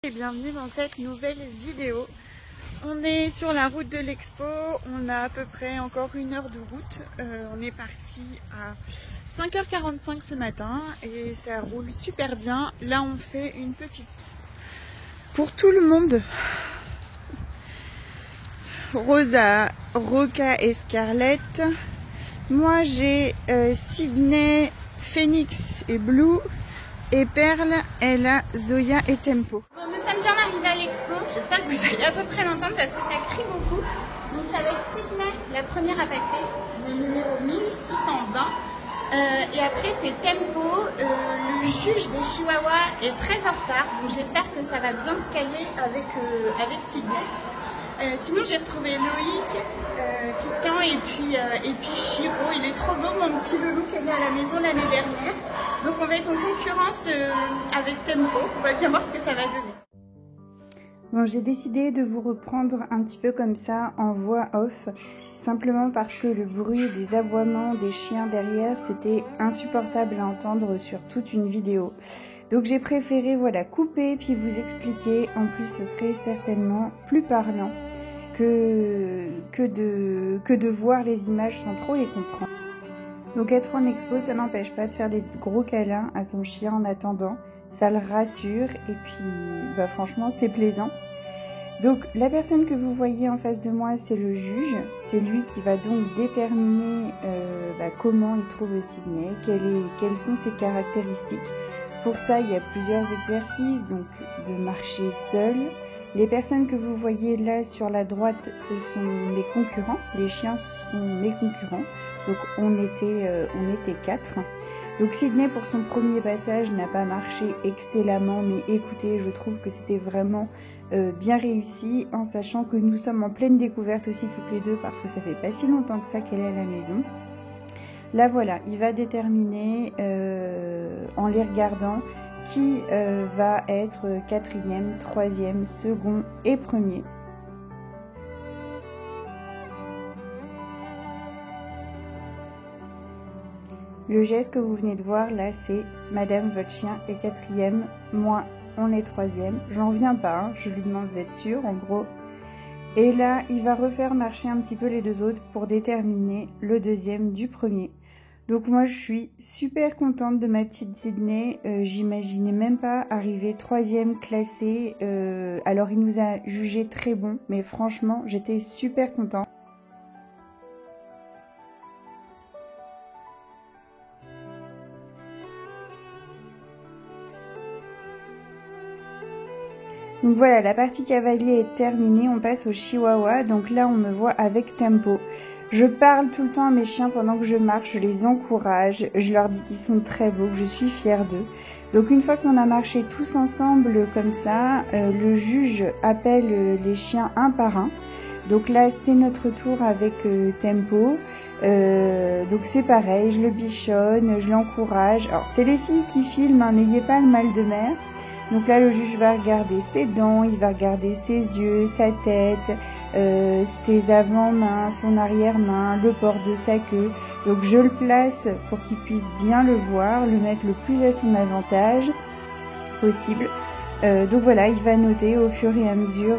Et bienvenue dans cette nouvelle vidéo. On est sur la route de l'expo, on a à peu près encore 1 heure de route. On est parti à 5h45 ce matin et ça roule super bien. Là on fait une petite pour tout le monde. Rosa, Roca et Scarlett. Moi j'ai Sydney, Phoenix et Blue. Et Perle, elle a Zoya et Tempo. Bon, nous sommes bien arrivés à l'expo. J'espère que vous allez à peu près l'entendre parce que ça crie beaucoup. Donc c'est avec Sydney, la première à passer, le numéro 1620. Et après c'est Tempo. Le juge des Chihuahuas est très en retard. Donc j'espère que ça va bien se caler avec Sydney. Sinon j'ai retrouvé Loïc, Christian et puis Chiro. Il est trop beau mon petit loulou qui est né à la maison l'année dernière. Donc on va être en concurrence avec Tempo. On va bien voir ce que ça va donner. Bon, j'ai décidé de vous reprendre un petit peu comme ça en voix off. Simplement parce que le bruit des aboiements des chiens derrière, c'était insupportable à entendre sur toute une vidéo. Donc j'ai préféré couper puis vous expliquer. En plus ce serait certainement plus parlant que de voir les images sans trop les comprendre. Donc être en expo, ça n'empêche pas de faire des gros câlins à son chien en attendant. Ça le rassure et puis franchement c'est plaisant. Donc la personne que vous voyez en face de moi, c'est le juge. C'est lui qui va donc déterminer comment il trouve Sydney, quelles sont ses caractéristiques. Pour ça, il y a plusieurs exercices, donc de marcher seul. Les personnes que vous voyez là sur la droite, ce sont mes concurrents. Les chiens sont mes concurrents. Donc on était 4. Donc Sydney pour son premier passage n'a pas marché excellemment, mais écoutez, je trouve que c'était vraiment bien réussi, en sachant que nous sommes en pleine découverte aussi toutes les deux parce que ça fait pas si longtemps que ça qu'elle est à la maison. Là voilà, il va déterminer en les regardant qui va être 4e, 3e, second et premier. Le geste que vous venez de voir là, c'est Madame, votre chien est 4e, moi on est 3e. J'en viens pas, hein, je lui demande d'être sûr en gros. Et là, il va refaire marcher un petit peu les deux autres pour déterminer le 2e du premier. Donc moi je suis super contente de ma petite Sydney, j'imaginais même pas arriver 3e classée, alors il nous a jugé très bon, mais franchement j'étais super contente. Donc voilà, la partie cavalier est terminée, on passe au chihuahua, donc là on me voit avec Tempo. Je parle tout le temps à mes chiens pendant que je marche, je les encourage, je leur dis qu'ils sont très beaux, que je suis fière d'eux. Donc une fois qu'on a marché tous ensemble comme ça, le juge appelle les chiens un par un. Donc là c'est notre tour avec Tempo. Donc c'est pareil, je le bichonne, je l'encourage. Alors c'est les filles qui filment, hein, n'ayez pas le mal de mer. Donc là, le juge va regarder ses dents, il va regarder ses yeux, sa tête, ses avant-mains, son arrière-main, le port de sa queue. Donc je le place pour qu'il puisse bien le voir, le mettre le plus à son avantage possible. Donc voilà, il va noter au fur et à mesure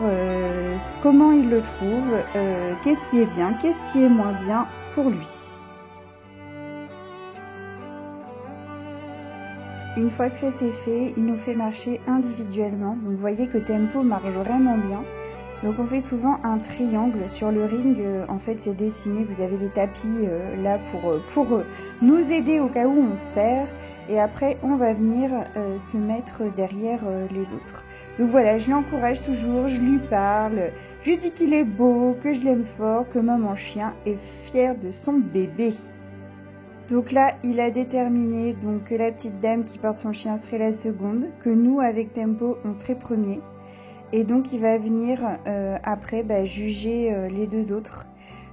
comment il le trouve, qu'est-ce qui est bien, qu'est-ce qui est moins bien pour lui. Une fois que ça c'est fait, il nous fait marcher individuellement. Donc vous voyez que Tempo marche vraiment bien. Donc on fait souvent un triangle sur le ring. En fait c'est dessiné, vous avez les tapis là pour nous aider au cas où on se perd. Et après on va venir se mettre derrière les autres. Donc voilà, je l'encourage toujours, je lui parle. Je lui dis qu'il est beau, que je l'aime fort, que maman chien est fière de son bébé. Donc là, il a déterminé donc, que la petite dame qui porte son chien serait la seconde, que nous, avec Tempo, on serait premier. Et donc, il va venir après juger les deux autres.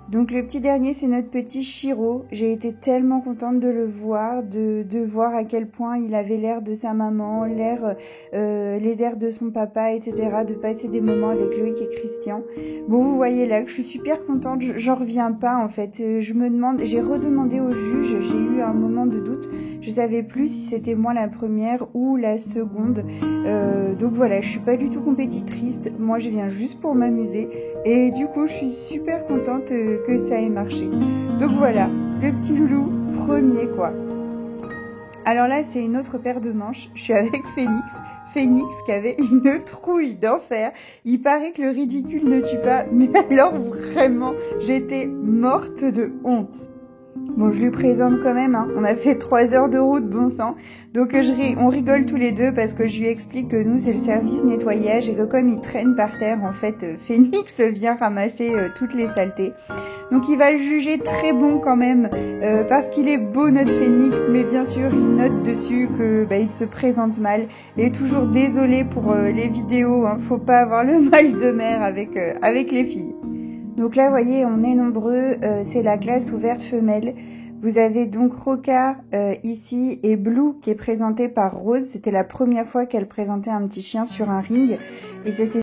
Donc le petit dernier, c'est notre petit Shiro. J'ai été tellement contente de le voir, de voir à quel point il avait l'air de sa maman, les airs de son papa, etc. De passer des moments avec Loïc et Christian. Bon, vous voyez là que je suis super contente, j'en reviens pas en fait. Je me demande, j'ai redemandé au juge, j'ai eu un moment de doute. Je savais plus si c'était moi la première ou la seconde. Donc voilà, je suis pas du tout compétitrice. Moi, je viens juste pour m'amuser. Et du coup, je suis super contente que ça ait marché. Donc voilà, le petit loulou premier quoi. Alors là, c'est une autre paire de manches. Je suis avec Phoenix. Phoenix qui avait une trouille d'enfer. Il paraît que le ridicule ne tue pas. Mais alors vraiment, j'étais morte de honte. Bon, je lui présente quand même, hein. On a fait 3 heures de route, bon sang. Donc on rigole tous les deux parce que je lui explique que nous, c'est le service nettoyage et que comme il traîne par terre, en fait, Phoenix vient ramasser toutes les saletés. Donc il va le juger très bon quand même parce qu'il est beau notre Phoenix, mais bien sûr, il note dessus que il se présente mal. Et toujours désolé pour les vidéos, hein. Faut pas avoir le mal de mer avec les filles. Donc là, vous voyez, on est nombreux, c'est la classe ouverte femelle. Vous avez donc Roca ici et Blue qui est présentée par Rose. C'était la première fois qu'elle présentait un petit chien sur un ring. Et ça s'est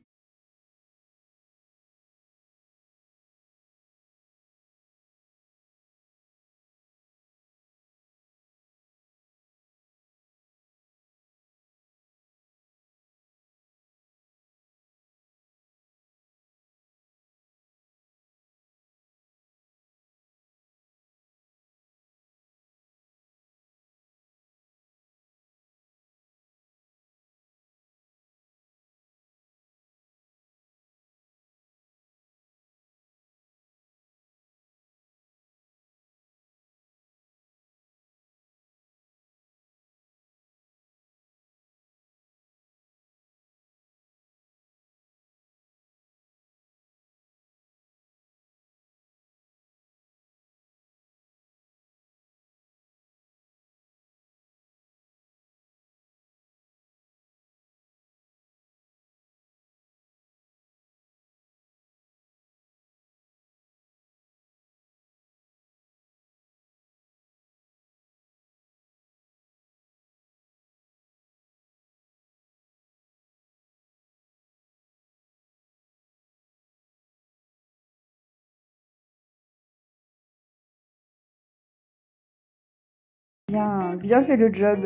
bien fait le job.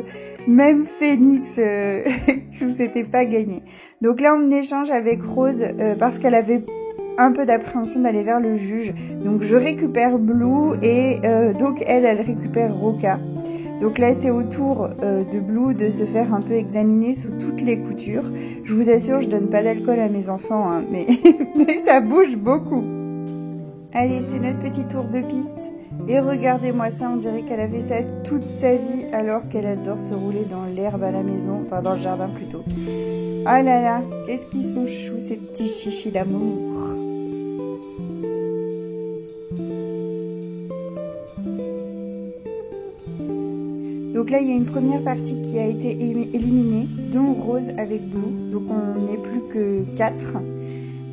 Même Phoenix, c'était pas gagné. Donc là, on échange avec Rose parce qu'elle avait un peu d'appréhension d'aller vers le juge. Donc je récupère Blue et donc elle récupère Roca. Donc là, c'est au tour de Blue de se faire un peu examiner sous toutes les coutures. Je vous assure, je donne pas d'alcool à mes enfants, hein, mais ça bouge beaucoup. Allez, c'est notre petit tour de piste. Et regardez-moi ça, on dirait qu'elle a fait ça toute sa vie alors qu'elle adore se rouler dans l'herbe à la maison, enfin dans le jardin plutôt. Ah là là, qu'est-ce qu'ils sont choux ces petits chichis d'amour. Donc là, il y a une première partie qui a été éliminée, dont Rose avec Blue. Donc on n'est plus que 4.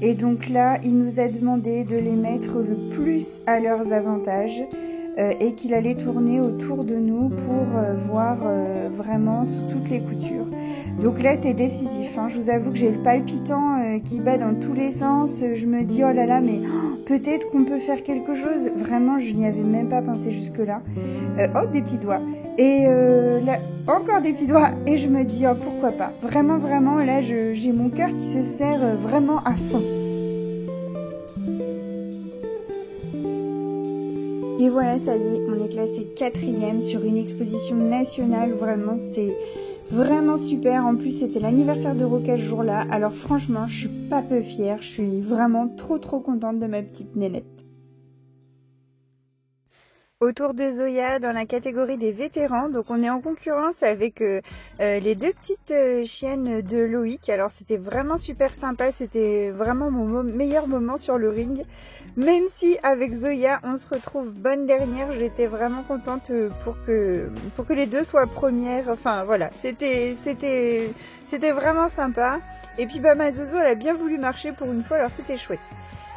Et donc là, il nous a demandé de les mettre le plus à leurs avantages et qu'il allait tourner autour de nous pour voir vraiment sous toutes les coutures. Donc là, c'est décisif, hein. Je vous avoue que j'ai le palpitant qui bat dans tous les sens. Je me dis, oh là là, mais peut-être qu'on peut faire quelque chose. Vraiment, je n'y avais même pas pensé jusque-là. Oh, des petits doigts. Et là, encore des petits doigts. Et je me dis, oh, pourquoi pas. Vraiment, vraiment, là, j'ai mon cœur qui se serre vraiment à fond. Et voilà, ça y est, on est classé 4e sur une exposition nationale. Vraiment, c'est vraiment super. En plus, c'était l'anniversaire de Roca ce jour-là. Alors franchement, je suis pas peu fière. Je suis vraiment trop contente de ma petite nénette. Autour de Zoya dans la catégorie des vétérans. Donc on est en concurrence avec les 2 petites chiennes de Loïc. Alors c'était vraiment super sympa, c'était vraiment mon meilleur moment sur le ring. Même si avec Zoya on se retrouve bonne dernière, j'étais vraiment contente pour que les 2 soient premières. Enfin voilà, c'était vraiment sympa. Et puis ma Zozo elle a bien voulu marcher pour une fois, alors c'était chouette.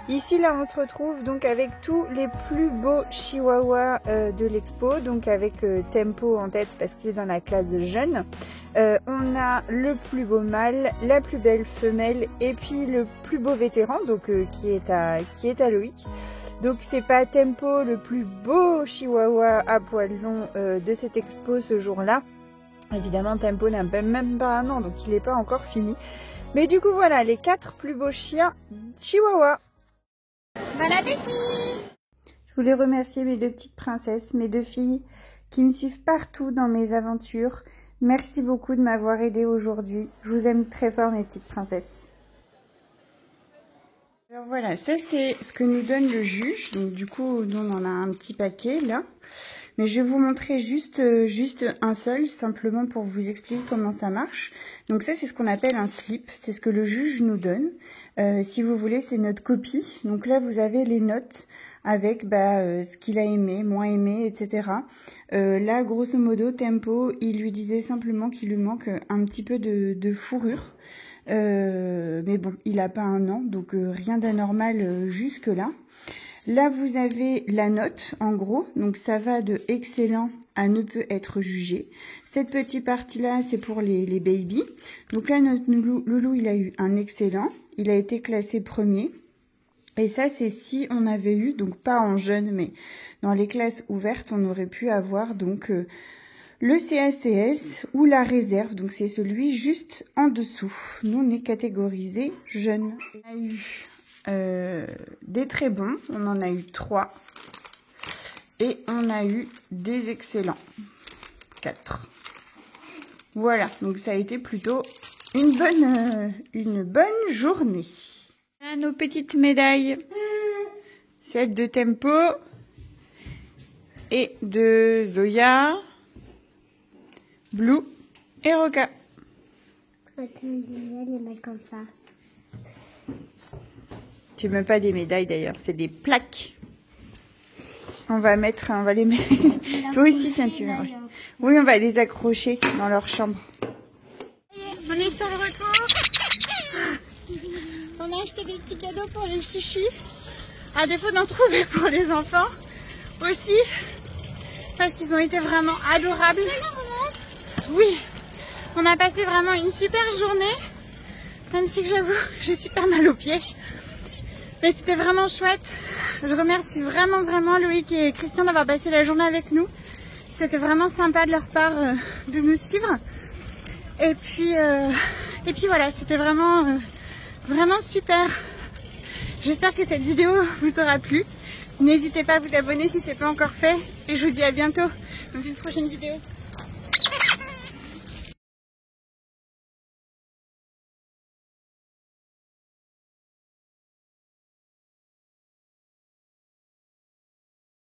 Ici là on se retrouve donc avec tous les plus beaux chihuahuas de l'expo, donc avec Tempo en tête parce qu'il est dans la classe jeune. On a le plus beau mâle, la plus belle femelle et puis le plus beau vétéran donc qui est à Loïc. Donc c'est pas Tempo le plus beau chihuahua à poil long de cette expo ce jour-là. Évidemment Tempo n'a même pas un an donc il n'est pas encore fini. Mais du coup voilà les 4 plus beaux chiens chihuahua. Bon appétit! Je voulais remercier mes 2 petites princesses, mes 2 filles qui me suivent partout dans mes aventures. Merci beaucoup de m'avoir aidée aujourd'hui. Je vous aime très fort mes petites princesses. Alors voilà, ça c'est ce que nous donne le juge. Donc du coup, nous on en a un petit paquet là. Mais je vais vous montrer juste un seul, simplement pour vous expliquer comment ça marche. Donc ça c'est ce qu'on appelle un slip, c'est ce que le juge nous donne. Si vous voulez, c'est notre copie. Donc là vous avez les notes avec ce qu'il a aimé, moins aimé, etc. Là grosso modo, Tempo, il lui disait simplement qu'il lui manque un petit peu de fourrure. Mais bon, il n'a pas un an, donc rien d'anormal jusque là. Là, vous avez la note, en gros. Donc, ça va de excellent à ne peut être jugé. Cette petite partie-là, c'est pour les babies. Donc là, notre loulou, il a eu un excellent. Il a été classé premier. Et ça, c'est si on avait eu, donc pas en jeune, mais dans les classes ouvertes, on aurait pu avoir donc le CACS ou la réserve. Donc, c'est celui juste en dessous. Nous, on est catégorisé jeune. On a eu des très bons, on en a eu 3 et on a eu des excellents 4. Voilà, donc ça a été plutôt une bonne journée. Là, nos petites médailles, celle de Tempo et de Zoya, Blue et Roca. Comme ça. C'est même pas des médailles d'ailleurs, c'est des plaques. On va les mettre. Toi aussi, tiens, tu vas. Oui, on va les accrocher dans leur chambre. On est sur le retour. On a acheté des petits cadeaux pour les chichis. À défaut d'en trouver pour les enfants aussi. Parce qu'ils ont été vraiment adorables. Oui, on a passé vraiment une super journée. Même si j'avoue, j'ai super mal aux pieds. Mais c'était vraiment chouette. Je remercie vraiment Loïc et Christian d'avoir passé la journée avec nous. C'était vraiment sympa de leur part de nous suivre. Et puis voilà, c'était vraiment super. J'espère que cette vidéo vous aura plu. N'hésitez pas à vous abonner si ce n'est pas encore fait. Et je vous dis à bientôt dans une prochaine vidéo.